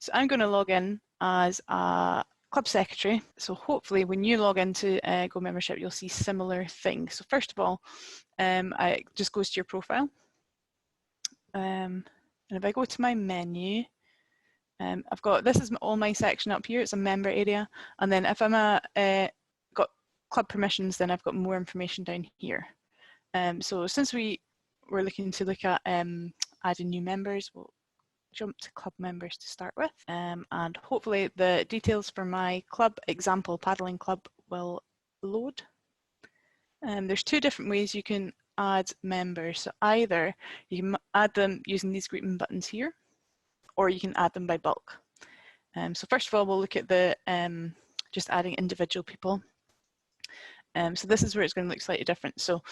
So I'm going to log in as a club secretary. So hopefully when you log into Go membership, you'll see similar things. So first of all, it just goes to your profile. And if I go to my menu, I've got, this is all my section up here, it's a member area. And then if I'm got club permissions, then I've got more information down here. So since we were looking to look at adding new members, we'll jump to club members to start with. And hopefully the details for my club example paddling club will load. There's two different ways you can add members. So either you can add them using these green buttons here, or you can add them by bulk. So first of all, we'll look at the just adding individual people. So this is where it's going to look slightly different. So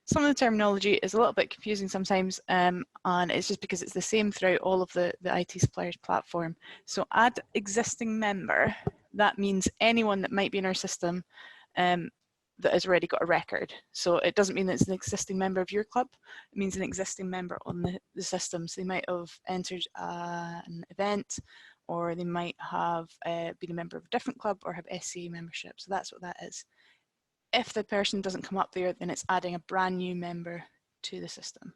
some of the terminology is a little bit confusing sometimes, and it's just because it's the same throughout all of the IT suppliers platform. So add existing member, that means anyone that might be in our system that has already got a record. So it doesn't mean that it's an existing member of your club, it means an existing member on the system. So they might have entered an event, or they might have been a member of a different club or have SCA membership. So that's what that is. If the person doesn't come up there, then it's adding a brand new member to the system.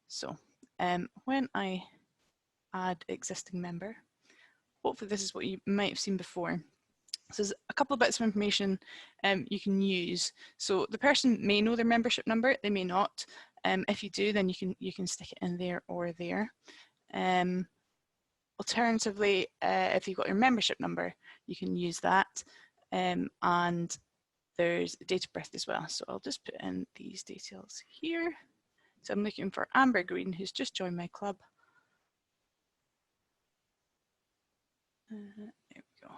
So when I add existing member, hopefully this is what you might have seen before. So there's a couple of bits of information you can use. So the person may know their membership number, they may not. If you do, then you can stick it in there or there. Alternatively, if you've got your membership number, you can use that. And there's date of birth as well. So I'll just put in these details here. So I'm looking for Amber Green, who's just joined my club. There we go.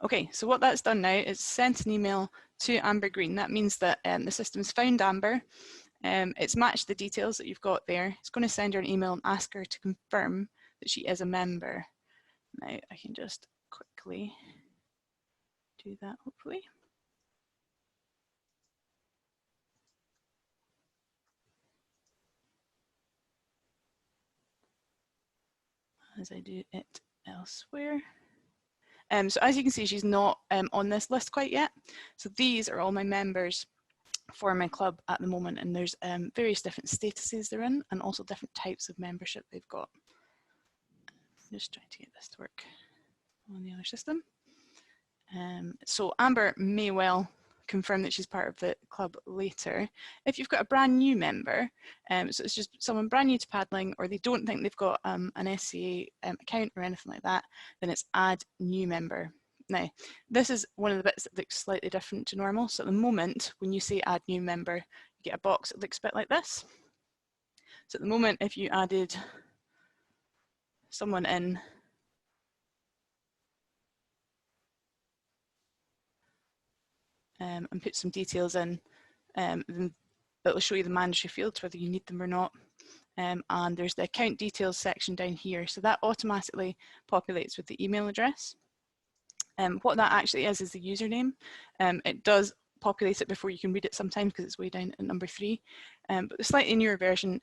Okay, so what that's done now is sent an email to Amber Green. That means that the system's found Amber. It's matched the details that you've got there. It's going to send her an email and ask her to confirm that she is a member. Now I can just quickly do that, hopefully. As I do it elsewhere. So as you can see, she's not on this list quite yet. So these are all my members for my club at the moment, and there's various different statuses they're in and also different types of membership they've got. I'm just trying to get this to work on the other system. So Amber may well confirm that she's part of the club later. If you've got a brand new member, so it's just someone brand new to paddling, or they don't think they've got an SCA account or anything like that, then it's add new member. Now, this is one of the bits that looks slightly different to normal. So at the moment, when you say add new member, you get a box that looks a bit like this. So at the moment, if you added someone in and put some details in, then it'll show you the mandatory fields, whether you need them or not. And there's the account details section down here. So that automatically populates with the email address. What that actually is the username. It does populate it before you can read it sometimes because it's way down at number 3. But the slightly newer version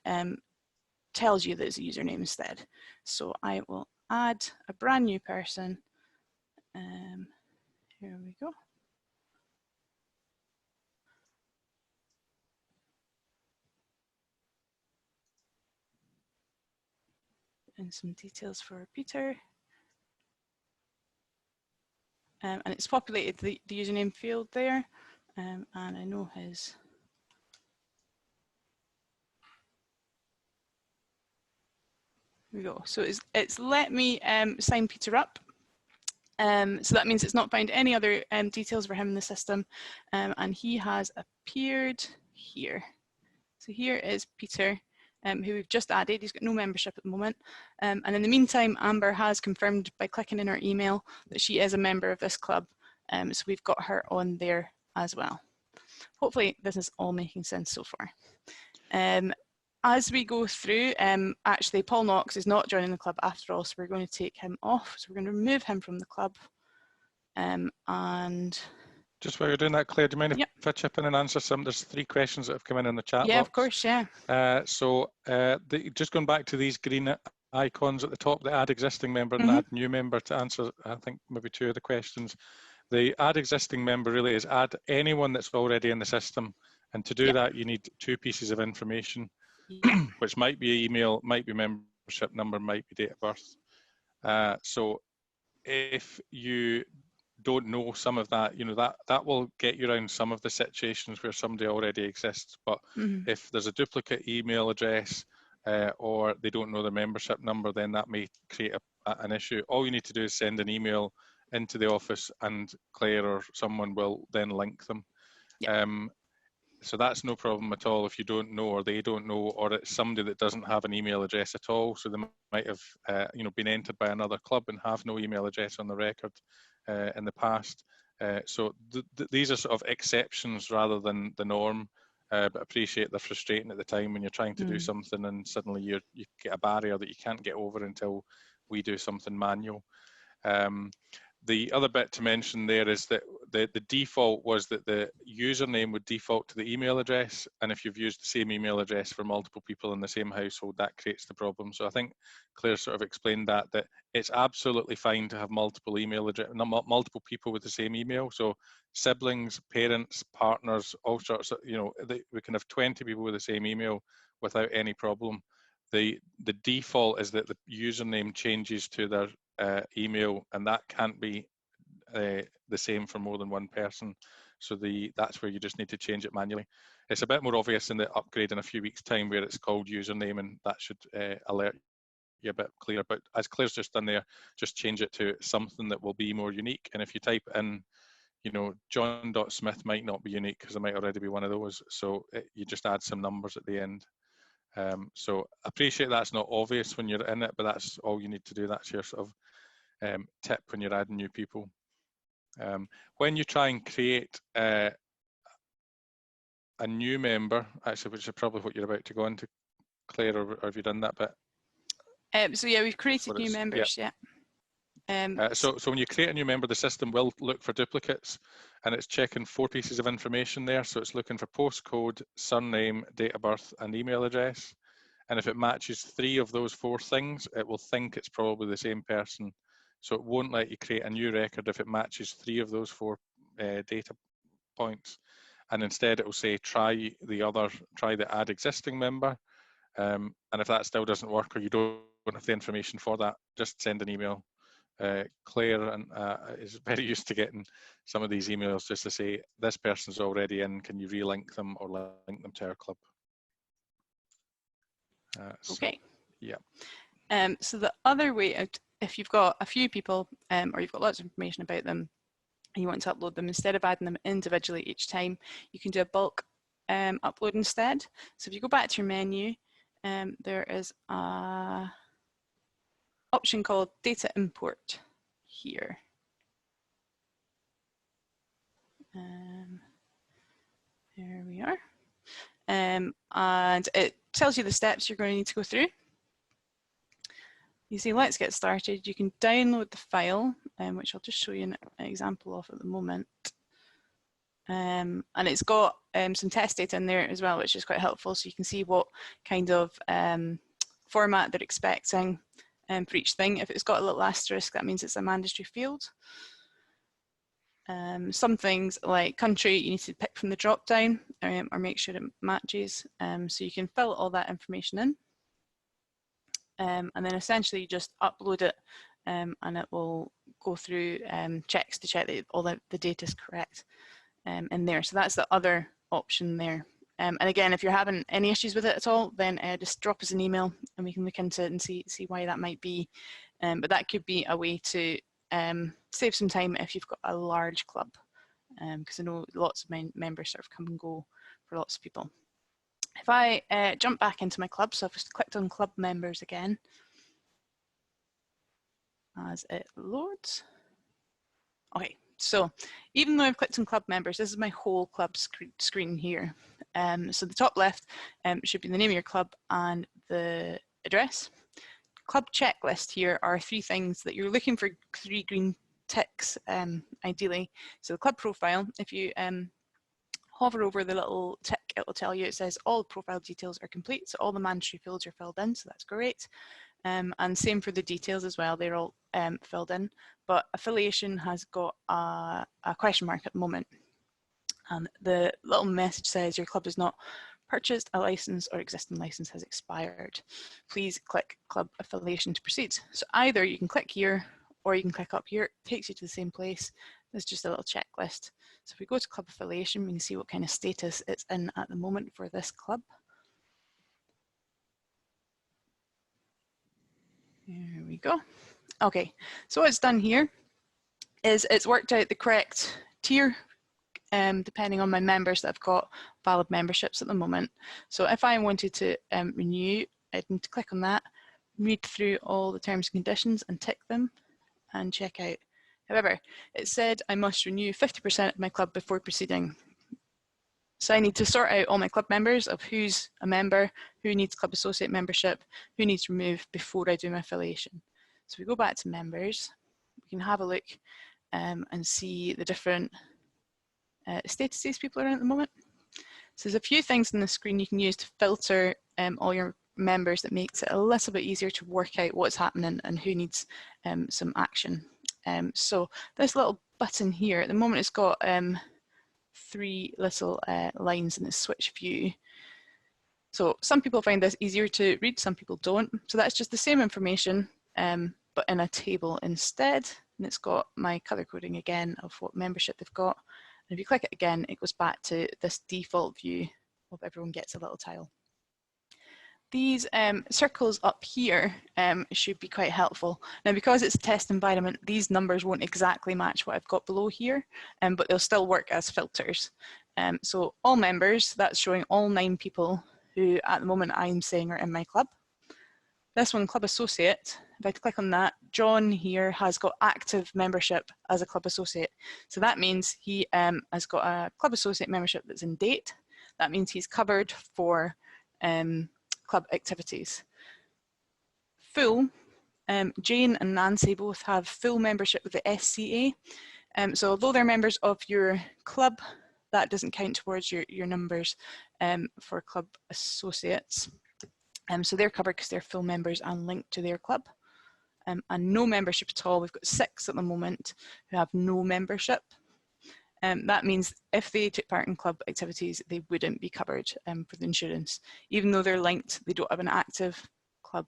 tells you that it's a username instead. So I will add a brand new person. Here we go. And some details for Peter. And it's populated the username field there. And I know his. Here we go. So it's let me sign Peter up. So that means it's not found any other details for him in the system. And he has appeared here. So here is Peter, who we've just added. He's got no membership at the moment. And in the meantime, Amber has confirmed by clicking in her email that she is a member of this club. So we've got her on there as well. Hopefully this is all making sense so far. As we go through, actually Paul Knox is not joining the club after all, so we're going to take him off. So we're going to remove him from the club. And Just while you're doing that, Claire, do you mind Yep. if I chip in and answer some? There's 3 questions that have come in the chat box. Yeah, of course, yeah. Just going back to these green icons at the top, the add existing member and add new member, to answer, I think, maybe 2 of the questions. The add existing member really is add anyone that's already in the system. And to do that, you need 2 pieces of information, which might be email, might be membership number, might be date of birth. So if you don't know some of that, you know, that will get you around some of the situations where somebody already exists. But if there's a duplicate email address or they don't know their membership number, then that may create an issue. All you need to do is send an email into the office and Claire or someone will then link them. So that's no problem at all if you don't know, or they don't know, or it's somebody that doesn't have an email address at all. So they might have you know, been entered by another club and have no email address on the record in the past. So these are sort of exceptions rather than the norm. But appreciate they're frustrating at the time when you're trying to do something and suddenly you get a barrier that you can't get over until we do something manual. The other bit to mention there is that the default was that the username would default to the email address, and if you've used the same email address for multiple people in the same household, that creates the problem. So I think Claire sort of explained that it's absolutely fine to have multiple email address, multiple people with the same email. So siblings, parents, partners, all sorts of, you know, we can have 20 people with the same email without any problem. The default is that the username changes to their email, and that can't be the same for more than one person. So that's where you just need to change it manually. It's a bit more obvious in the upgrade in a few weeks' time where it's called username, and that should alert you a bit clearer. But as Claire's just done there, just change it to something that will be more unique. And if you type in, you know, John.Smith might not be unique because there might already be one of those. So you just add some numbers at the end. So I appreciate that's not obvious when you're in it, but that's all you need to do. That's your sort of tip when you're adding new people. When you try and create a new member, actually, which is probably what you're about to go into, Claire, or have you done that bit? So yeah, we've created new members, So when you create a new member, the system will look for duplicates, and it's checking 4 pieces of information there. So it's looking for postcode, surname, date of birth, and email address. And if it matches 3 of those 4 things, it will think it's probably the same person. So it won't let you create a new record if it matches 3 of those 4 data points. And instead it will say, try the add existing member. And if that still doesn't work, or you don't have the information for that, just send an email. Claire is very used to getting some of these emails just to say, this person's already in, can you relink them or link them to our club? Okay. Yeah. So the other way out, if you've got a few people or you've got lots of information about them and you want to upload them, instead of adding them individually each time, you can do a bulk upload instead. So if you go back to your menu, there is a option called data import here. There we are. And it tells you the steps you're going to need to go through. You see, let's get started. You can download the file, which I'll just show you an example of at the moment. And it's got some test data in there as well, which is quite helpful. So you can see what kind of format they're expecting for each thing. If it's got a little asterisk, that means it's a mandatory field. Some things like country, you need to pick from the drop down or make sure it matches. So you can fill all that information in. And then essentially you just upload it and it will go through checks to check that all the data is correct in there. So that's the other option there. And again, if you're having any issues with it at all, then just drop us an email and we can look into it and see why that might be. But that could be a way to save some time if you've got a large club, because I know lots of members sort of come and go for lots of people. If I jump back into my club, so I've just clicked on club members again as it loads. Okay, so even though I've clicked on club members, this is my whole club screen here. So the top left should be the name of your club and the address. Club checklist here are 3 things that you're looking for 3 green ticks ideally. So the club profile, if you hover over the little tick, it will tell you, it says all profile details are complete, so all the mandatory fields are filled in, so that's great. And same for the details as well, they're all filled in. But affiliation has got a question mark at the moment. And the little message says your club has not purchased a license or existing license has expired. Please click club affiliation to proceed. So either you can click here or you can click up here. It takes you to the same place. There's just a little checklist. So if we go to club affiliation, we can see what kind of status it's in at the moment for this club. Here we go. Okay, so what it's done here is it's worked out the correct tier depending on my members that have got valid memberships at the moment. So if I wanted to renew, I'd need to click on that, read through all the terms and conditions and tick them and check out. However, it said I must renew 50% of my club before proceeding. So I need to sort out all my club members of who's a member, who needs club associate membership, who needs removed before I do my affiliation. So we go back to members, we can have a look and see the different statuses people are in at the moment. So there's a few things on the screen you can use to filter all your members that makes it a little bit easier to work out what's happening and who needs some action. So this little button here, at the moment it's got 3 little lines in the switch view. So some people find this easier to read, some people don't. So that's just the same information, but in a table instead. And it's got my color coding again of what membership they've got. And if you click it again, it goes back to this default view of everyone gets a little tile. These circles up here should be quite helpful. Now, because it's a test environment, these numbers won't exactly match what I've got below here, but they'll still work as filters. So all members, that's showing all 9 people who at the moment I'm saying are in my club. This one, club associate, if I click on that, John here has got active membership as a club associate. So that means he has got a club associate membership that's in date. That means he's covered for club activities. Full, Jane and Nancy both have full membership with the SCA. So although they're members of your club, that doesn't count towards your numbers for club associates. So they're covered because they're full members and linked to their club. And no membership at all. We've got 6 at the moment who have no membership. That means if they took part in club activities, they wouldn't be covered for the insurance. Even though they're linked, they don't have an active club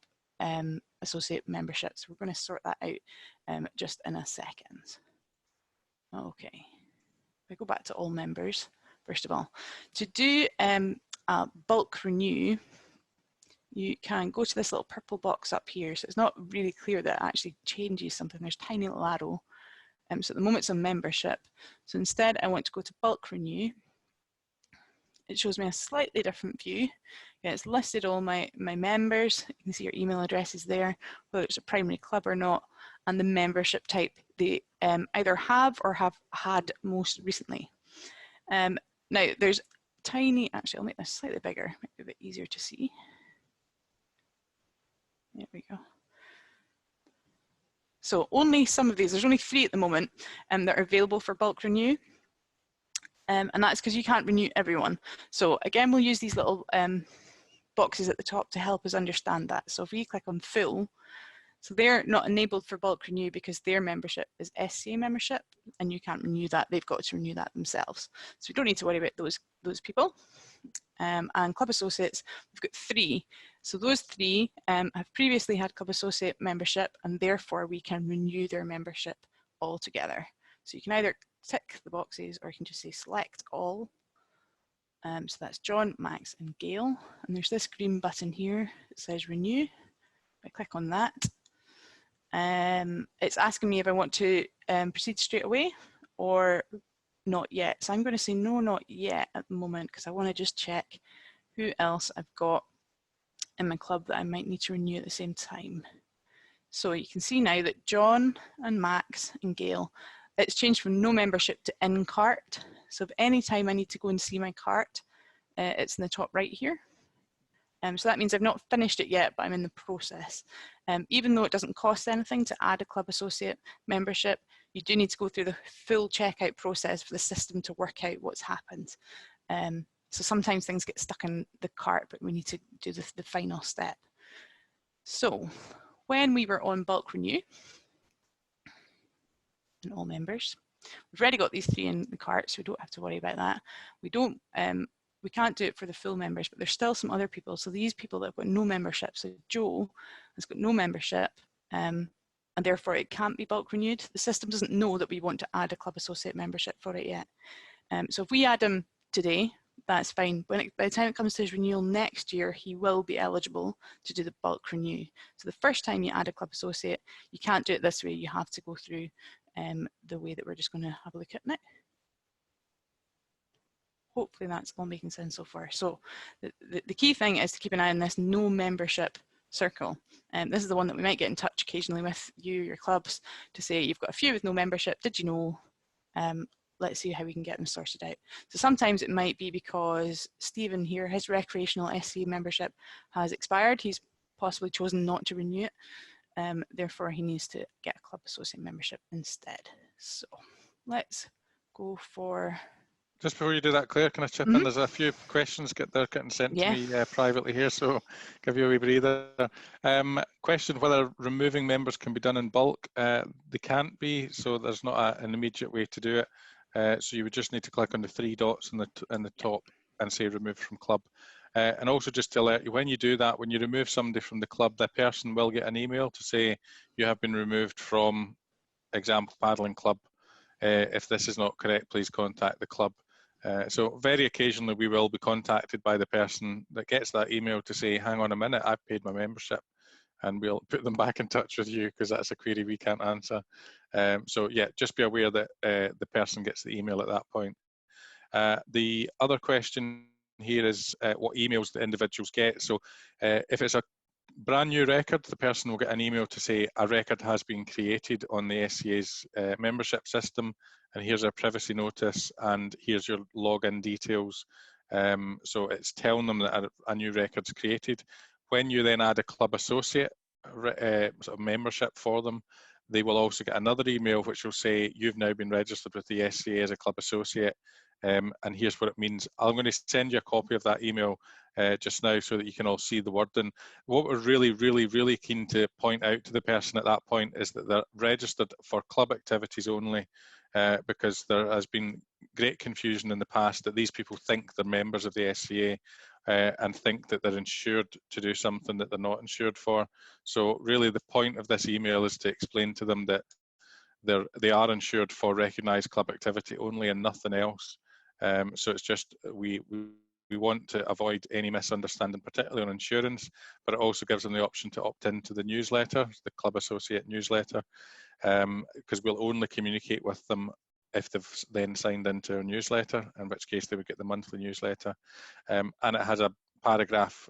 associate membership. So we're going to sort that out just in a second. Okay, if I go back to all members, first of all, to do a bulk renew, you can go to this little purple box up here. So it's not really clear that it actually changes something. There's a tiny little arrow. So at the moment it's a membership. So instead I want to go to bulk renew. It shows me a slightly different view. Yeah, it's listed all my members. You can see your email addresses there, whether it's a primary club or not, and the membership type they either have or have had most recently. Now there's tiny, actually I'll make this slightly bigger, might be a bit easier to see. There we go. So only some of these, there's only 3 at the moment that are available for bulk renew. And that's because you can't renew everyone. So again, we'll use these little boxes at the top to help us understand that. So if we click on full, so they're not enabled for bulk renew because their membership is SCA membership and you can't renew that, they've got to renew that themselves. So we don't need to worry about those people. And club associates, we've got 3. So those 3 have previously had club associate membership and therefore we can renew their membership altogether. So you can either tick the boxes or you can just say select all. So that's John, Max and Gail. And there's this green button here that says renew. If I click on that, it's asking me if I want to proceed straight away or not yet. So I'm going to say no, not yet at the moment because I want to just check who else I've got in my club that I might need to renew at the same time. So you can see now that John and Max and Gail, it's changed from no membership to in cart. So if any time I need to go and see my cart, it's in the top right here. So that means I've not finished it yet, but I'm in the process. Even though it doesn't cost anything to add a club associate membership, you do need to go through the full checkout process for the system to work out what's happened. So sometimes things get stuck in the cart, but we need to do the final step. So when we were on bulk renew, and all members, we've already got these 3 in the cart, so we don't have to worry about that. We can't do it for the full members, but there's still some other people. So these people that have got no membership, so Joe has got no membership, and therefore it can't be bulk renewed. The system doesn't know that we want to add a club associate membership for it yet. So if we add him today, that's fine. By the time it comes to his renewal next year, he will be eligible to do the bulk renew. So the first time you add a club associate, you can't do it this way. You have to go through the way that we're just going to have a look at now. Hopefully that's all making sense so far. So the key thing is to keep an eye on this no membership circle. This is the one that we might get in touch occasionally with your clubs to say you've got a few with no membership. Did you know? Let's see how we can get them sorted out. So sometimes it might be because Stephen here, his recreational SCA membership has expired. He's possibly chosen not to renew it. Therefore, he needs to get a club associate membership instead. So let's go for... Just before you do that, Claire, can I chip in? There's a few questions getting sent to me privately here, so give you a wee breather. Question whether removing members can be done in bulk. They can't be, so there's not an immediate way to do it. So you would just need to click on the 3 dots in the top and say remove from club. And also just to alert you, when you do that, when you remove somebody from the club, that person will get an email to say you have been removed from, example, paddling club. If this is not correct, please contact the club. So very occasionally we will be contacted by the person that gets that email to say, hang on a minute, I've paid my membership. And we'll put them back in touch with you because that's a query we can't answer. So yeah, just be aware that the person gets the email at that point. The other question here is what emails the individuals get. So if it's a brand new record, the person will get an email to say a record has been created on the SCA's membership system, and here's a privacy notice, and here's your login details. So it's telling them that a new record's created. When you then add a club associate sort of membership for them, they will also get another email which will say you've now been registered with the SCA as a club associate, and here's what it means. I'm going to send you a copy of that email just now so that you can all see the wording. What we're really keen to point out to the person at that point is that they're registered for club activities only, because there has been great confusion in the past that these people think they're members of the SCA and think that they're insured to do something that they're not insured for. So really the point of this email is to explain to them that they are insured for recognised club activity only and nothing else. So it's just we want to avoid any misunderstanding, particularly on insurance, but it also gives them the option to opt into the newsletter, the Club Associate newsletter, because we'll only communicate with them if they've then signed into our newsletter, in which case they would get the monthly newsletter. And it has a paragraph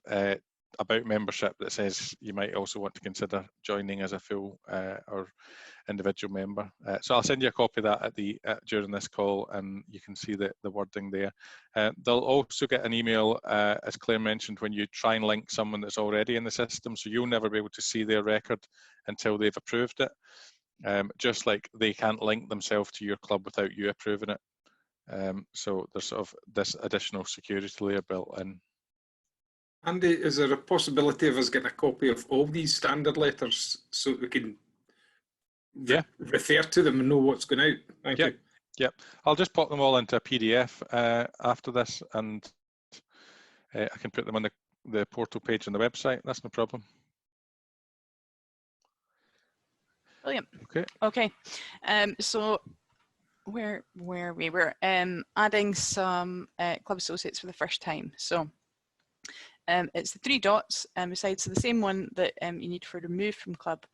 about membership that says you might also want to consider joining as a full or individual member. So I'll send you a copy of that during this call, and you can see the wording there. They'll also get an email, as Claire mentioned, when you try and link someone that's already in the system, so you'll never be able to see their record until they've approved it. Just like they can't link themselves to your club without you approving it. So there's sort of this additional security layer built in. Andy, is there a possibility of us getting a copy of all these standard letters so we can refer to them and know what's going out? Thank you. Yep, I'll just pop them all into a PDF after this, and I can put them on the portal page on the website. That's no problem. Brilliant. Okay. So where we were adding some club associates for the first time. So it's the 3 dots beside, so the same one that you need for remove from club.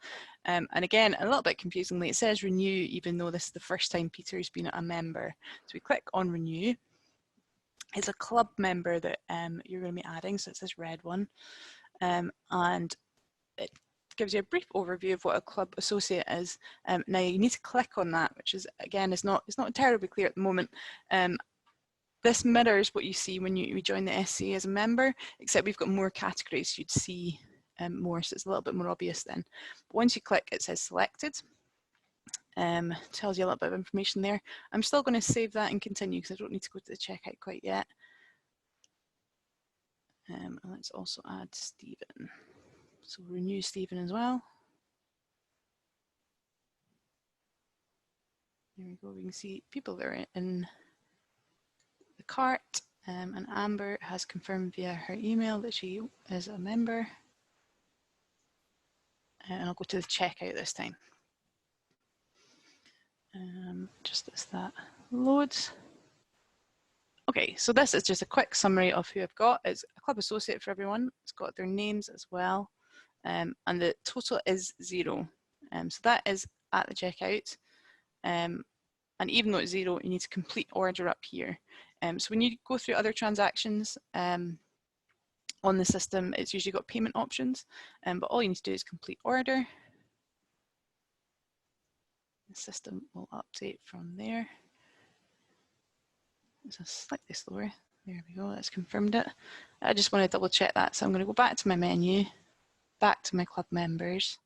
And again, a little bit confusingly, it says renew even though this is the first time Peter's been a member. So we click on renew. It's a club member that you're going to be adding, so it's this red one. And it gives you a brief overview of what a club associate is. Now you need to click on that, which is, again, it's not terribly clear at the moment. This mirrors what you see when you join the SCA as a member, except we've got more categories. You'd see more, so it's a little bit more obvious then. But once you click, it says selected. tells you a little bit of information there. I'm still going to save that and continue because I don't need to go to the checkout quite yet. And let's also add Stephen. So we'll renew Stephen as well. Here we go, we can see people that are in the cart, and Amber has confirmed via her email that she is a member. And I'll go to the checkout this time. Just as that loads. Okay, so this is just a quick summary of who I've got. It's a club associate for everyone. It's got their names as well. And the total is 0. So that is at the checkout. And even though it's 0, you need to complete order up here. So when you go through other transactions on the system, it's usually got payment options, but all you need to do is complete order. The system will update from there. It's a slightly slower. There we go, that's confirmed it. I just want to double check that, so I'm going to go back to my menu, back to my club members,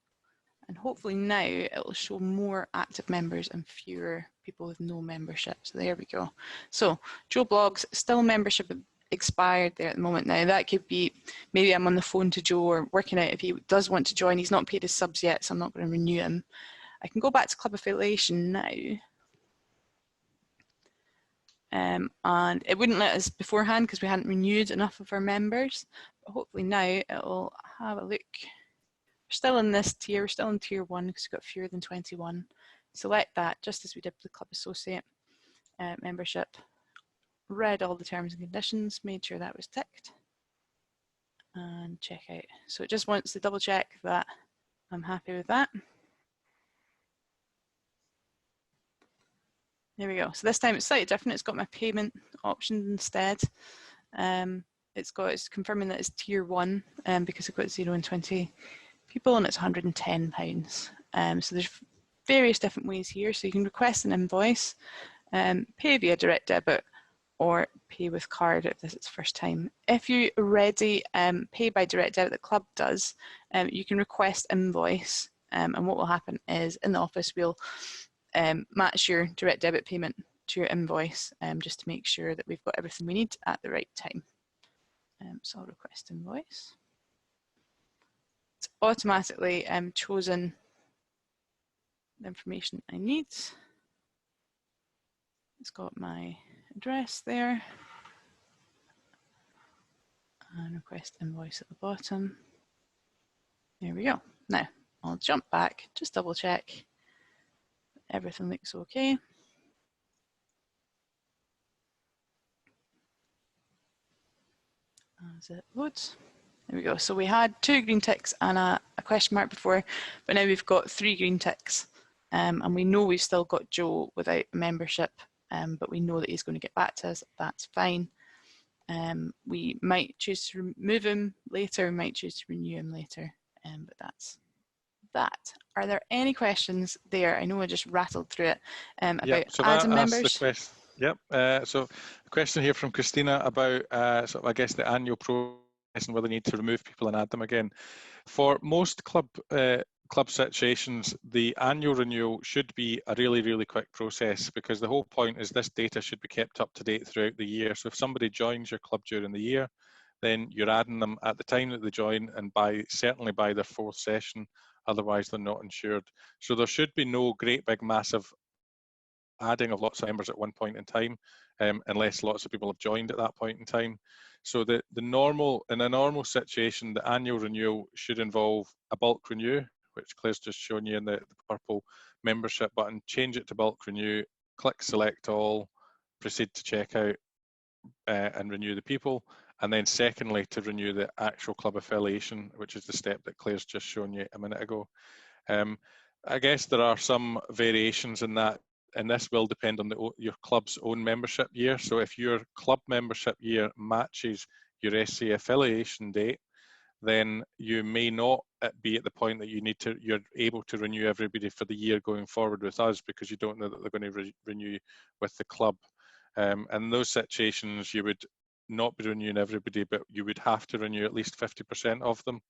and hopefully now it will show more active members and fewer people with no membership. So there we go. So Joe Blogs, still membership expired there at the moment now. That could be, maybe I'm on the phone to Joe or working out if he does want to join. He's not paid his subs yet, so I'm not going to renew him. I can go back to Club Affiliation now. And it wouldn't let us beforehand because we hadn't renewed enough of our members. But hopefully now it'll have a look. We're still in this tier, we're still in tier 1 because we've got fewer than 21. Select that just as we did with the Club Associate membership. Read all the terms and conditions, made sure that was ticked, and check out. So it just wants to double check that I'm happy with that. There we go. So this time it's slightly different. It's got my payment options instead. It's confirming that it's tier 1 because I've got 0 and 20 people, and it's £110. So there's various different ways here. So you can request an invoice, pay via direct debit, or pay with card if this is first time. If you already pay by direct debit, the club does, you can request invoice, and what will happen is in the office we'll match your direct debit payment to your invoice, just to make sure that we've got everything we need at the right time. So I'll request invoice. It's automatically chosen the information I need. It's got my address there. And request invoice at the bottom. There we go. Now I'll jump back, just double check everything looks okay. As it loads. There we go. So we had 2 green ticks and a question mark before, but now we've got 3 green ticks. And we know we've still got Joe without membership, but we know that he's going to get back to us. That's fine. We might choose to remove him later, we might choose to renew him later, but that's that. Are there any questions there? I know I just rattled through it about adding members. Yep. So a question here from Christina about sort of, I guess, the annual process and whether they need to remove people and add them again. For most club situations, the annual renewal should be a really quick process, because the whole point is this data should be kept up to date throughout the year. So if somebody joins your club during the year, then you're adding them at the time that they join and certainly by their 4th session, otherwise they're not insured. So there should be no great big massive adding of lots of members at one point in time, unless lots of people have joined at that point in time. So in a normal situation, the annual renewal should involve a bulk renew, which Claire's just shown you in the purple membership button. Change it to bulk renew, click select all, proceed to checkout, and renew the people. And then secondly, to renew the actual club affiliation, which is the step that Claire's just shown you a minute ago. I guess there are some variations in that, and this will depend on your club's own membership year. So if your club membership year matches your SC affiliation date, then you may not be at the point that you're able to renew everybody for the year going forward with us, because you don't know that they're going to renew with the club. In those situations, you would not be renewing everybody, but you would have to renew at least 50% of them.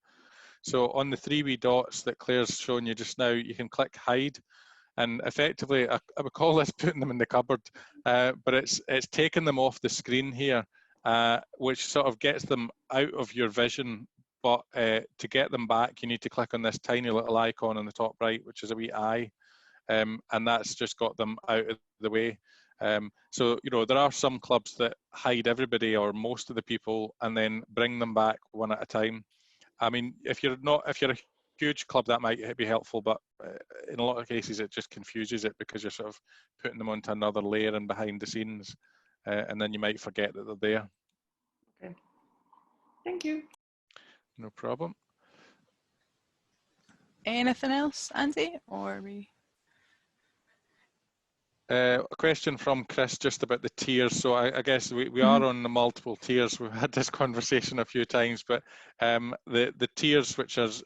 So on the 3 wee dots that Claire's shown you just now, you can click hide, And effectively, I would call this putting them in the cupboard, but it's taking them off the screen here, which sort of gets them out of your vision. But to get them back, you need to click on this tiny little icon on the top right, which is a wee eye, and that's just got them out of the way. So, you know, there are some clubs that hide everybody or most of the people and then bring them back one at a time. I mean, if you're a huge club, that might be helpful, but in a lot of cases it just confuses it because you're sort of putting them onto another layer and behind the scenes, and then you might forget that they're there. Okay, thank you. No problem. Anything else, Andy, or we? A question from Chris just about the tiers. So I guess we are on the multiple tiers. We've had this conversation a few times, but the tiers, which is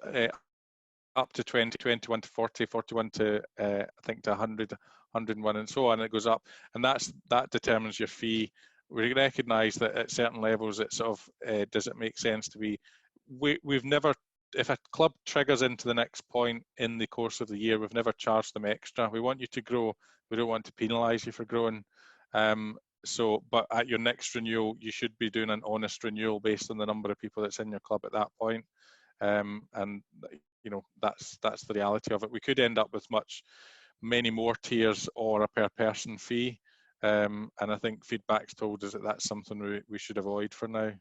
up to 20, 21 to 40, 41 to I think to 100, 101, and so on. It goes up, and that determines your fee. We recognise that at certain levels, it sort of does it make sense to be. We've never, if a club triggers into the next point in the course of the year, we've never charged them extra. We want you to grow. We don't want to penalise you for growing. So, but at your next renewal, you should be doing an honest renewal based on the number of people that's in your club at that point. And you know, that's the reality of it. We could end up with many more tiers or a per person fee. And I think feedback's told us that that's something we should avoid for now.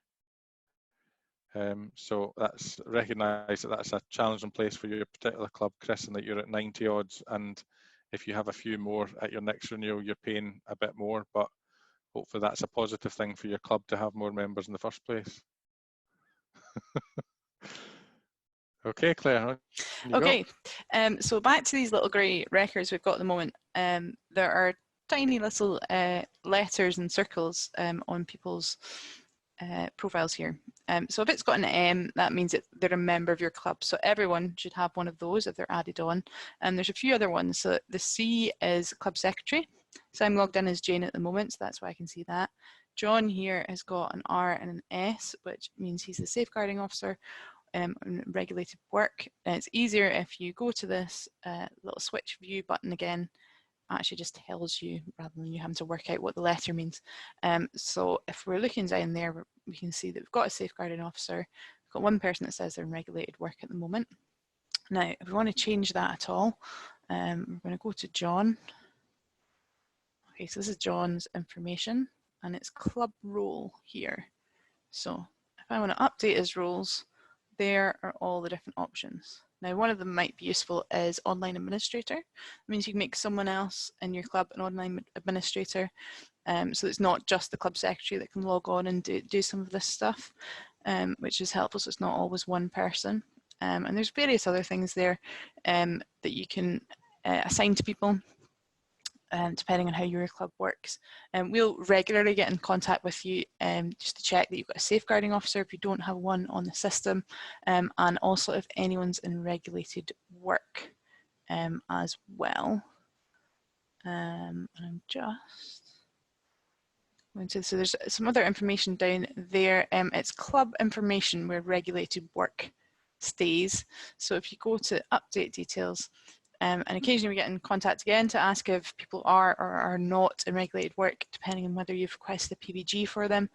So that's recognise that that's a challenging place for your particular club, Chris, and that you're at 90 odds. And if you have a few more at your next renewal, you're paying a bit more. But hopefully that's a positive thing for your club to have more members in the first place. Okay, Claire. Okay, so back to these little grey records we've got at the moment. There are tiny little letters and circles on people's profiles here. So if it's got an M, that means that they're a member of your club. So everyone should have one of those if they're added on. And there's a few other ones. So the C is club secretary. So I'm logged in as Jane at the moment, so that's why I can see that. John here has got an R and an S, which means he's the safeguarding officer. Regulated work. And it's easier if you go to this little switch view button again. Actually just tells you rather than you having to work out what the letter means. So if we're looking down there, we can see that we've got a safeguarding officer. We've got one person that says they're in regulated work at the moment. Now, if we want to change that at all, we're going to go to John. Okay, so this is John's information and it's club role here. So if I want to update his roles, there are all the different options. Now, one of them might be useful is online administrator. It means you can make someone else in your club an online administrator. So it's not just the club secretary that can log on and do some of this stuff, which is helpful. So it's not always one person. And there's various other things there that you can assign to people. Depending on how your club works. We'll regularly get in contact with you just to check that you've got a safeguarding officer if you don't have one on the system, and also if anyone's in regulated work as well. And I'm just going to, so there's some other information down there. It's club information where regulated work stays. So if you go to update details, and occasionally we get in contact again to ask if people are or are not in regulated work, depending on whether you've requested a PVG for them.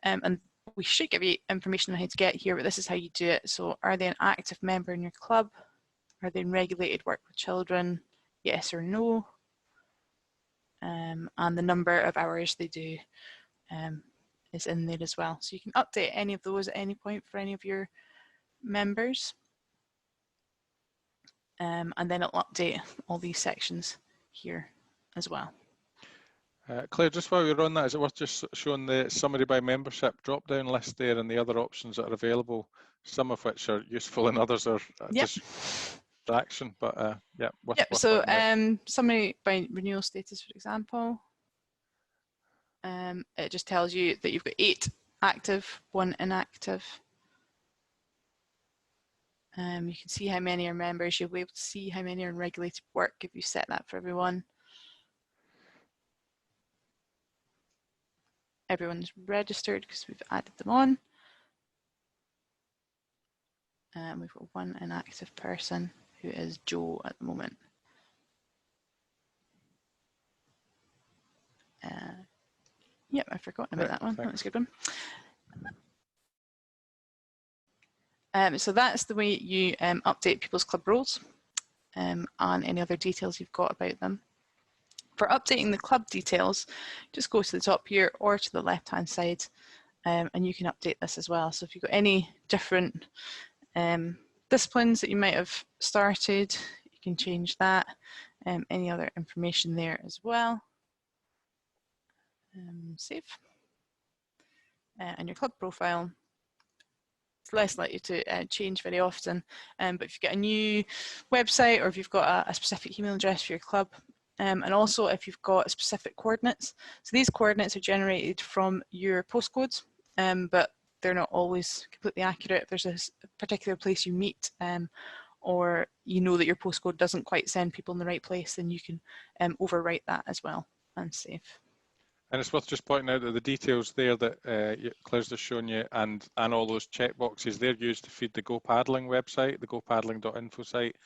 And we should give you information on how to get here, but this is how you do it. So are they an active member in your club? Are they in regulated work with children? Yes or no? And the number of hours they do is in there as well. So you can update any of those at any point for any of your members. And then it'll update all these sections here as well. Claire, just while we're on that, is it worth just showing the summary by membership drop-down list there and the other options that are available, some of which are useful and others are distraction, but yeah. So summary by renewal status, for example, it just tells you that you've got 8 active, 1 inactive. You can see how many are members. You'll be able to see how many are in regulated work if you set that for everyone. Everyone's registered because we've added them on. We've got 1 inactive person who is Joe at the moment. Yep, I've forgotten about that one. Thanks. That's a good one. So that's the way you update people's club roles and any other details you've got about them. For updating the club details, just go to the top here or to the left-hand side, and you can update this as well. So if you've got any different disciplines that you might have started, you can change that. Any other information there as well. Save. And your club profile, it's less likely to change very often, but if you've got a new website or if you've got a specific email address for your club, and also if you've got specific coordinates. So these coordinates are generated from your postcodes, but they're not always completely accurate. If there's a particular place you meet, or you know that your postcode doesn't quite send people in the right place, then you can overwrite that as well and save. And it's worth just pointing out that the details there that Claire's just shown you and all those checkboxes, they're used to feed the Go Paddling website, the gopaddling.info site,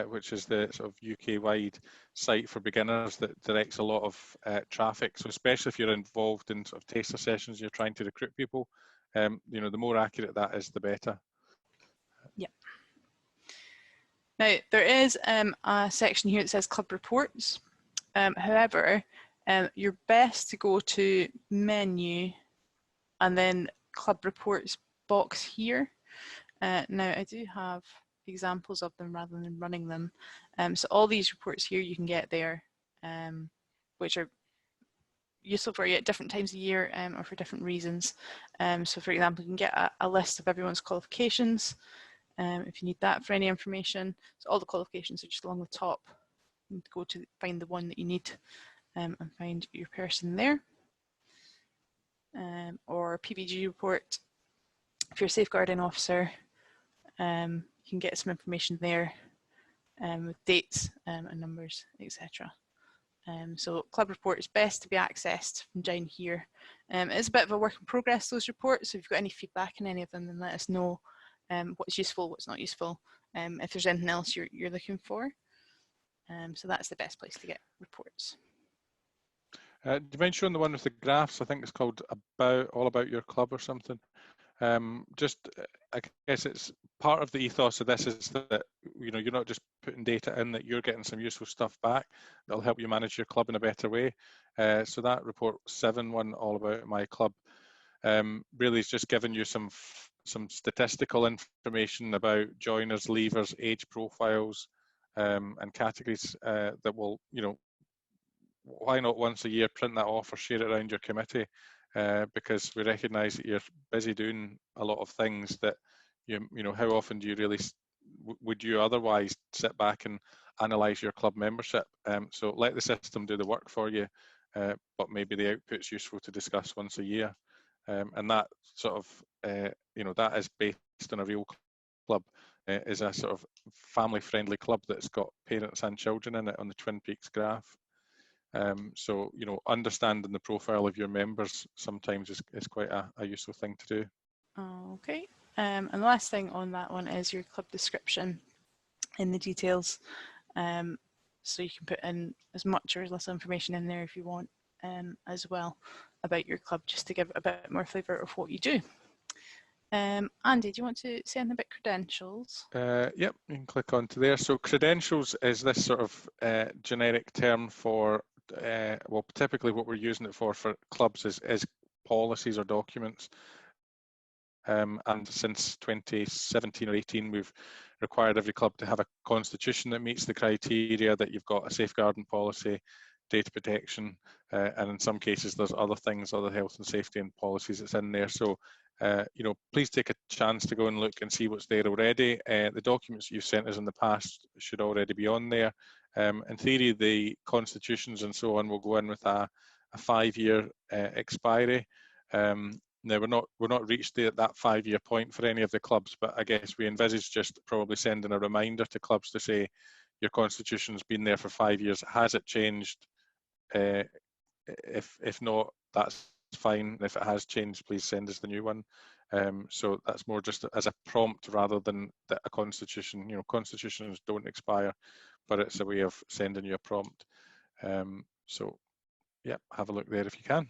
which is the sort of UK-wide site for beginners that directs a lot of traffic. So especially if you're involved in sort of taster sessions, you're trying to recruit people, you know, the more accurate that is, the better. Yep. Now, there is a section here that says Club Reports. However, you're best to go to Menu and then Club Reports box here. Now, I do have examples of them rather than running them. So all these reports here you can get there, which are useful for you at different times of year or for different reasons. So for example, you can get a list of everyone's qualifications if you need that for any information. So all the qualifications are just along the top. You go to find the one that you need and find your person there. Or PVG report. If you're a safeguarding officer, you can get some information there with dates and numbers, etc. So club report is best to be accessed from down here. It's a bit of a work in progress, those reports, so if you've got any feedback on any of them, then let us know what's useful, what's not useful, if there's anything else you're looking for. So that's the best place to get reports. Do you mind showing the one with the graphs? I think it's called All About Your Club or something. I guess it's part of the ethos of this is that, you know, you're not just putting data in, that you're getting some useful stuff back that'll help you manage your club in a better way. So that report 7 one, All About My Club, really is just giving you some statistical information about joiners, leavers, age profiles, and categories that will, you know, why not once a year print that off or share it around your committee? Because we recognise that you're busy doing a lot of things that you know, how often do you really, would you otherwise sit back and analyse your club membership? So let the system do the work for you, but maybe the output's useful to discuss once a year. And that sort of, you know, that is based on a real club, is a sort of family-friendly club that's got parents and children in it on the Twin Peaks graph. So, you know, understanding the profile of your members sometimes is quite a useful thing to do. Okay, and the last thing on that one is your club description in the details. So you can put in as much or as little information in there if you want as well about your club, just to give a bit more flavour of what you do. Andy, do you want to say anything about credentials? Yep, you can click onto there. So credentials is this sort of generic term for, well, typically what we're using it for clubs is policies or documents. And since 2017 or 18, we've required every club to have a constitution that meets the criteria, that you've got a safeguarding policy, data protection, and in some cases there's other things, other health and safety and policies that's in there. So, you know, please take a chance to go and look and see what's there already. The documents you've sent us in the past should already be on there. In theory, the constitutions and so on will go in with a 5-year expiry. Now we're not reached that 5-year point for any of the clubs, but I guess we envisage just probably sending a reminder to clubs to say your constitution's been there for 5 years. Has it changed? If not, that's fine. If it has changed, please send us the new one. So that's more just as a prompt rather than a constitution. You know, constitutions don't expire, but it's a way of sending you a prompt. So Yep, have a look there if you can.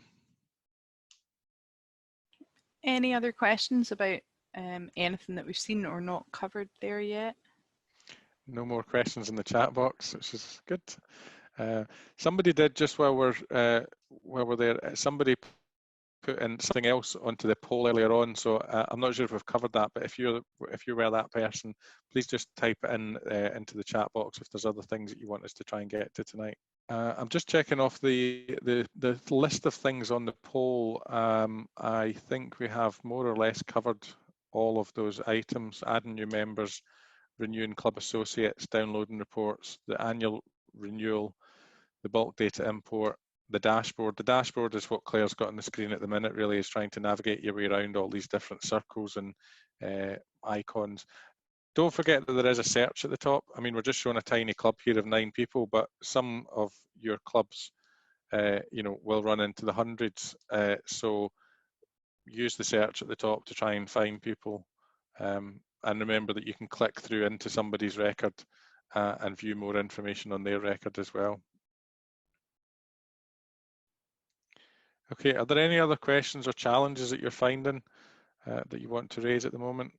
Any other questions about anything that we've seen or not covered there yet? No more questions in the chat box, which is good. Somebody did, just while we're there, somebody put in something else onto the poll earlier on, so I'm not sure if we've covered that, but if you were that person, please just type it in into the chat box if there's other things that you want us to try and get to tonight. I'm just checking off the list of things on the poll. I think we have more or less covered all of those items: adding new members, renewing club associates, downloading reports, the annual renewal, the bulk data import, the dashboard. The dashboard is what Claire's got on the screen at the minute, really, is trying to navigate your way around all these different circles and icons. Don't forget that there is a search at the top. I mean, we're just showing a tiny club here of 9 people, but some of your clubs, you know, will run into the hundreds. So use the search at the top to try and find people. And remember that you can click through into somebody's record and view more information on their record as well. Okay, are there any other questions or challenges that you're finding that you want to raise at the moment?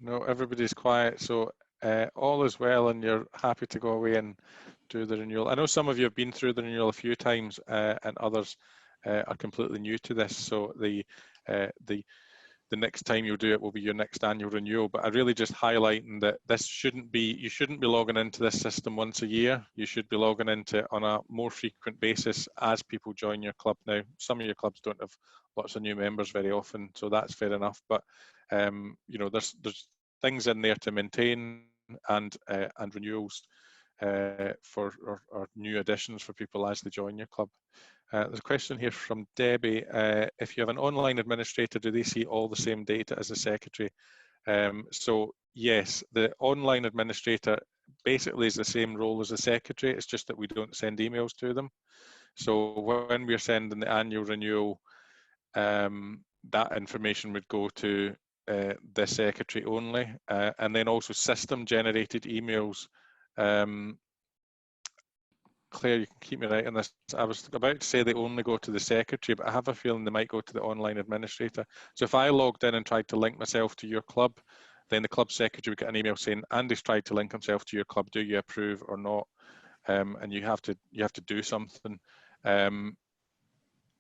No, everybody's quiet, so all is well and you're happy to go away and do the renewal. I know some of you have been through the renewal a few times and others are completely new to this, so the next time you'll do it will be your next annual renewal, but I really just highlighting that this shouldn't be, you shouldn't be logging into this system once a year. You should be logging into it on a more frequent basis as people join your club. Now, some of your clubs don't have lots of new members very often, so that's fair enough, but you know, there's things in there to maintain and renewals for or new additions for people as they join your club. There's a question here from Debbie. If you have an online administrator, do they see all the same data as the secretary? So yes, the online administrator basically is the same role as the secretary. It's just that we don't send emails to them. So when we're sending the annual renewal, that information would go to the secretary only, and then also system generated emails. Claire, you can keep me right on this. I was about to say they only go to the secretary, but I have a feeling they might go to the online administrator. So if I logged in and tried to link myself to your club, then the club secretary would get an email saying, Andy's tried to link himself to your club, do you approve or not? And you have to do something. And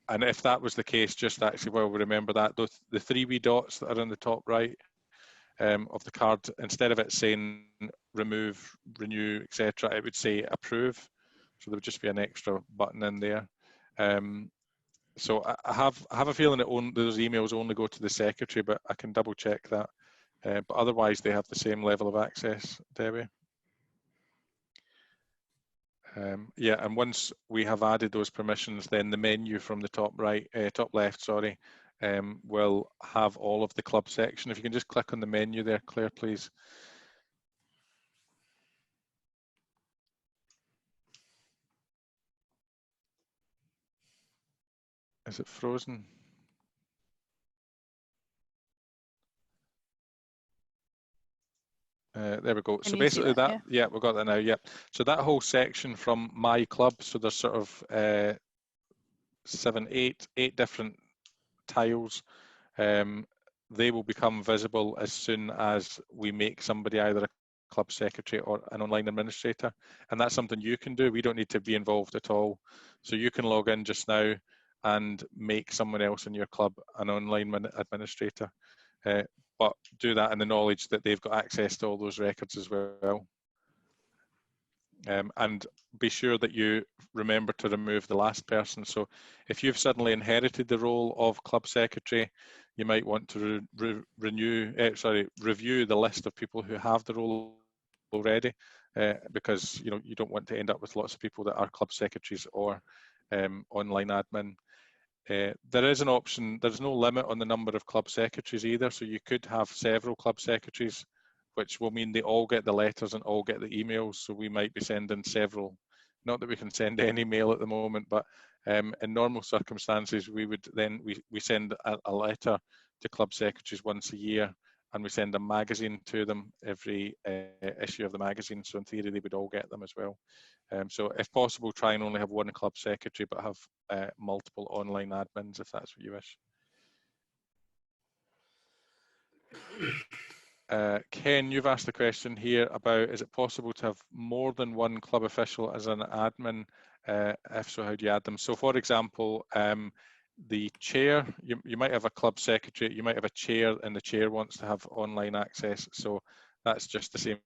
if that was the case, just actually, well, we remember that the 3 wee dots that are on the top right of the card, instead of it saying remove, renew, etc., it would say approve. So there would just be an extra button in there. So I have a feeling that those emails only go to the secretary, but I can double check that. But otherwise, they have the same level of access, Debbie. Yeah, and once we have added those permissions, then the menu from the top right, top left, sorry, will have all of the club section. If you can just click on the menu there, Claire, please. Is it frozen? There we go. So basically that, yeah, we've got that now, yeah. So that whole section from My Club, so there's sort of 8 different tiles. They will become visible as soon as we make somebody either a club secretary or an online administrator. And that's something you can do. We don't need to be involved at all. So you can log in just now and make someone else in your club an online administrator. But do that in the knowledge that they've got access to all those records as well. And be sure that you remember to remove the last person. So if you've suddenly inherited the role of club secretary, you might want to review the list of people who have the role already, because you don't want to end up with lots of people that are club secretaries or online admin. There is an option, there's no limit on the number of club secretaries either, so you could have several club secretaries, which will mean they all get the letters and all get the emails, so we might be sending several. Not that we can send any mail at the moment, but in normal circumstances, we would then, we send a letter to club secretaries once a year, and we send a magazine to them every issue of the magazine. So in theory, they would all get them as well. So if possible, try and only have one club secretary, but have multiple online admins if that's what you wish. Ken, you've asked a question here about, is it possible to have more than one club official as an admin? If so, how do you add them? So for example, the chair, you might have a club secretary, you might have a chair, and the chair wants to have online access. So that's just the same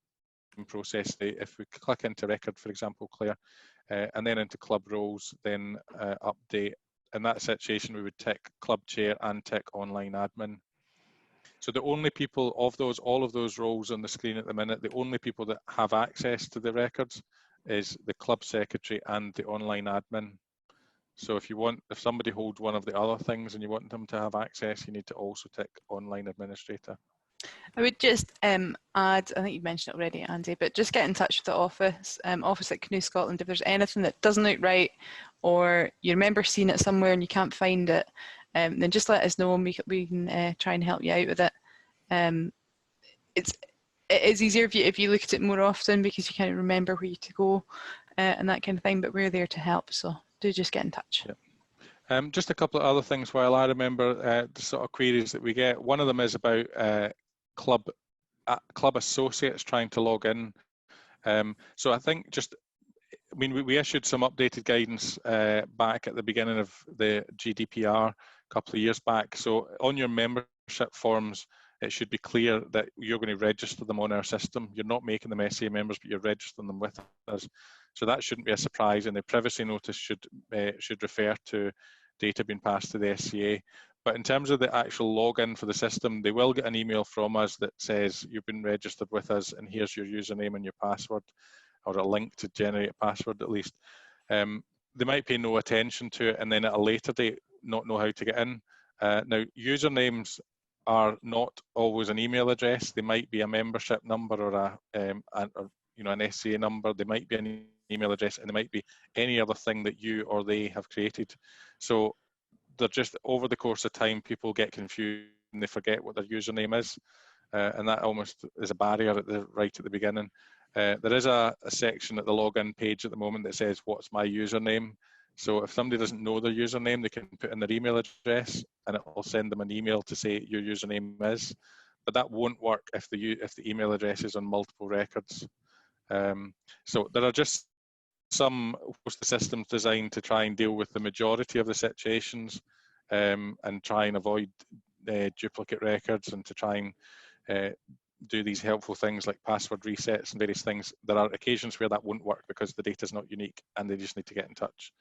process. If we click into record, for example, Claire, and then into club roles, then update. In that situation, we would tick club chair and tick online admin. So the only people of those, all of those roles on the screen at the minute, the only people that have access to the records is the club secretary and the online admin. So if somebody holds one of the other things and you want them to have access, you need to also tick online administrator. I would just add, I think you mentioned it already, Andy, but just get in touch with the office at Canoe Scotland. If there's anything that doesn't look right, or you remember seeing it somewhere and you can't find it, then just let us know and we can try and help you out with it. It is easier if you look at it more often, because you kind of remember where to go and that kind of thing, but we're there to help, so do just get in touch. Yep. Just a couple of other things while I remember the sort of queries that we get. One of them is about club associates trying to log in. So I think we issued some updated guidance back at the beginning of the GDPR a couple of years back. So on your membership forms, it should be clear that you're going to register them on our system. You're not making them SA members, but you're registering them with us. So that shouldn't be a surprise, and the privacy notice should refer to data being passed to the SCA. But in terms of the actual login for the system, they will get an email from us that says you've been registered with us and here's your username and your password, or a link to generate a password at least. They might pay no attention to it and then at a later date not know how to get in. Now, usernames are not always an email address. They might be a membership number or an SCA number. They might be an email address, and they might be any other thing that you or they have created. So they're just, over the course of time, people get confused and they forget what their username is, and that almost is a barrier right at the beginning. There is a section at the login page at the moment that says, what's my username? So if somebody doesn't know their username, they can put in their email address and it will send them an email to say your username is. But that won't work if the email address is on multiple records. So there are just some systems designed to try and deal with the majority of the situations and try and avoid duplicate records, and to try and do these helpful things like password resets and various things. There are occasions where that won't work because the data is not unique and they just need to get in touch.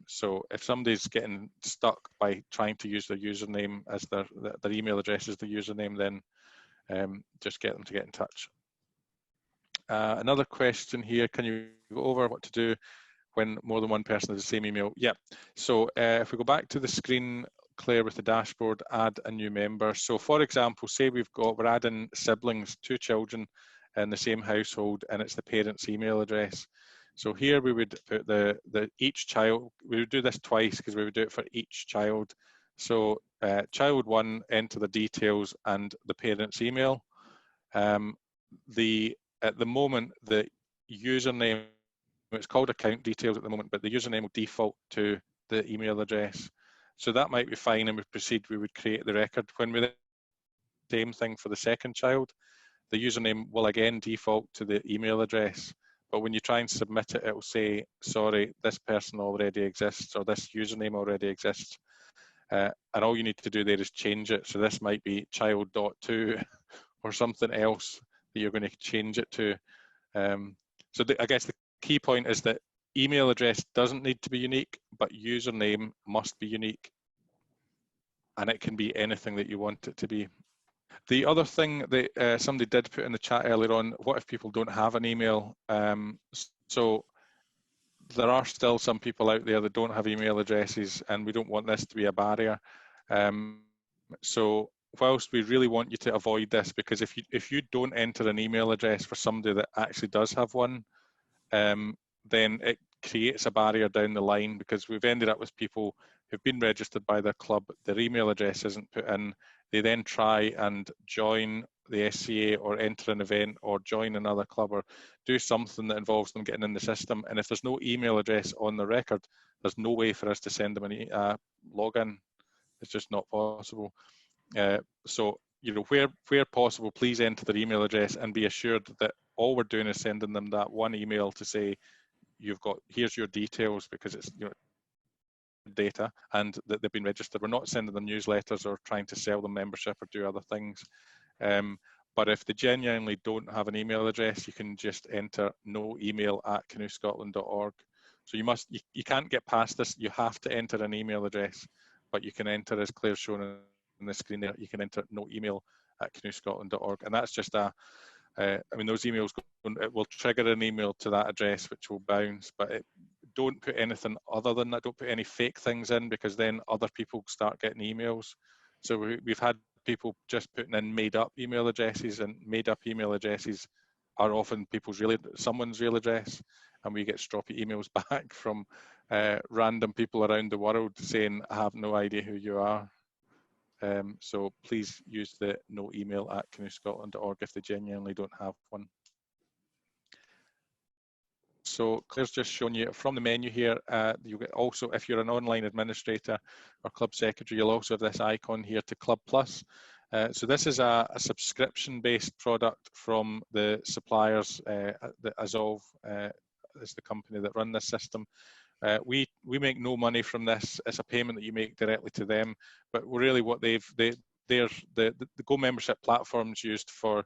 So if somebody's getting stuck by trying to use their username as their email address as the username, then just get them to get in touch. Another question here, can you go over what to do when more than one person has the same email? Yeah, so if we go back to the screen, Claire, with the dashboard, add a new member. So for example, say we're adding siblings, 2 children in the same household, and it's the parent's email address. So here we would put each child, we would do this twice because we would do it for each child. So child 1, enter the details and the parent's email. At the moment, the username, it's called account details at the moment, but the username will default to the email address. So that might be fine, and we would create the record. When we do the same thing for the second child, the username will again default to the email address. But when you try and submit it, it will say, sorry, this person already exists, or this username already exists. And all you need to do there is change it. So this might be child.2 or something else that you're going to change it to. I guess the key point is that email address doesn't need to be unique, but username must be unique. And it can be anything that you want it to be. The other thing that somebody did put in the chat earlier on, what if people don't have an email? So there are still some people out there that don't have email addresses, and we don't want this to be a barrier. So whilst we really want you to avoid this, because if you don't enter an email address for somebody that actually does have one, then it creates a barrier down the line, because we've ended up with people who've been registered by their club, their email address isn't put in, they then try and join the SCA or enter an event or join another club or do something that involves them getting in the system. And if there's no email address on the record, there's no way for us to send them a login. It's just not possible. So, you know, where possible, please enter their email address and be assured that all we're doing is sending them that one email to say, here's your details, because it's, you know, data, and that they've been registered. We're not sending them newsletters or trying to sell them membership or do other things. But if they genuinely don't have an email address, you can just enter noemail@canoescotland.org. So you can't get past this. You have to enter an email address, but you can enter, as Claire's shown on the screen there, you can enter noemail@canoescotland.org, and that's just I mean, those emails, it will trigger an email to that address which will bounce, but don't put anything other than that. Don't put any fake things in, because then other people start getting emails. So we've had people just putting in made-up email addresses, and made-up email addresses are often someone's real address, and we get stroppy emails back from random people around the world saying, I have no idea who you are. So please use the noemail@canoescotland.org if they genuinely don't have one. So Claire's just shown you from the menu here, you'll get also, if you're an online administrator or club secretary, you'll also have this icon here to Club Plus. So this is a subscription-based product from the suppliers. The Azov is the company that run this system. We make no money from this. It's a payment that you make directly to them. But really, what the Go membership platform's used for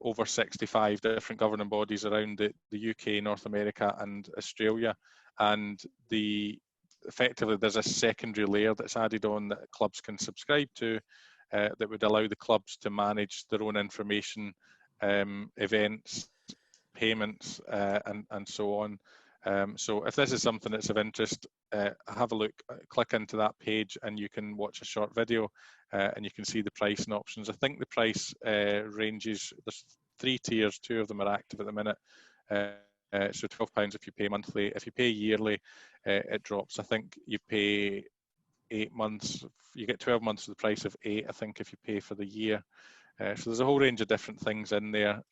over 65 different governing bodies around the UK, North America, and Australia. And effectively, there's a secondary layer that's added on that clubs can subscribe to, that would allow the clubs to manage their own information, events, payments, and so on. So if this is something that's of interest, have a look, click into that page, and you can watch a short video, and you can see the price and options. I think the price ranges, there's 3 tiers, 2 of them are active at the minute. So £12 if you pay monthly. If you pay yearly, it drops. I think you pay 8 months, you get 12 months for the price of 8, I think, if you pay for the year. So there's a whole range of different things in there.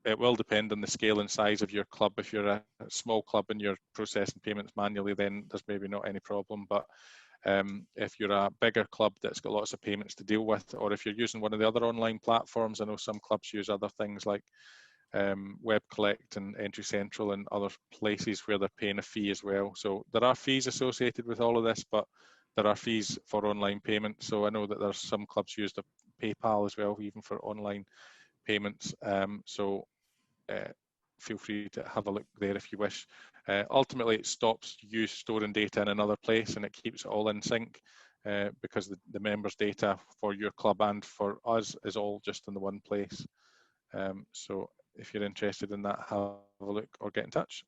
It will depend on the scale and size of your club. If you're a small club and you're processing payments manually, then there's maybe not any problem. But if you're a bigger club that's got lots of payments to deal with, or if you're using one of the other online platforms, I know some clubs use other things like Web Collect and Entry Central and other places where they're paying a fee as well. So there are fees associated with all of this, but there are fees for online payment. So I know that there's some clubs use the PayPal as well, even for online payments. So feel free to have a look there if you wish. Ultimately, it stops you storing data in another place, and it keeps it all in sync, because the members' data for your club and for us is all just in the one place. So if you're interested in that, have a look or get in touch.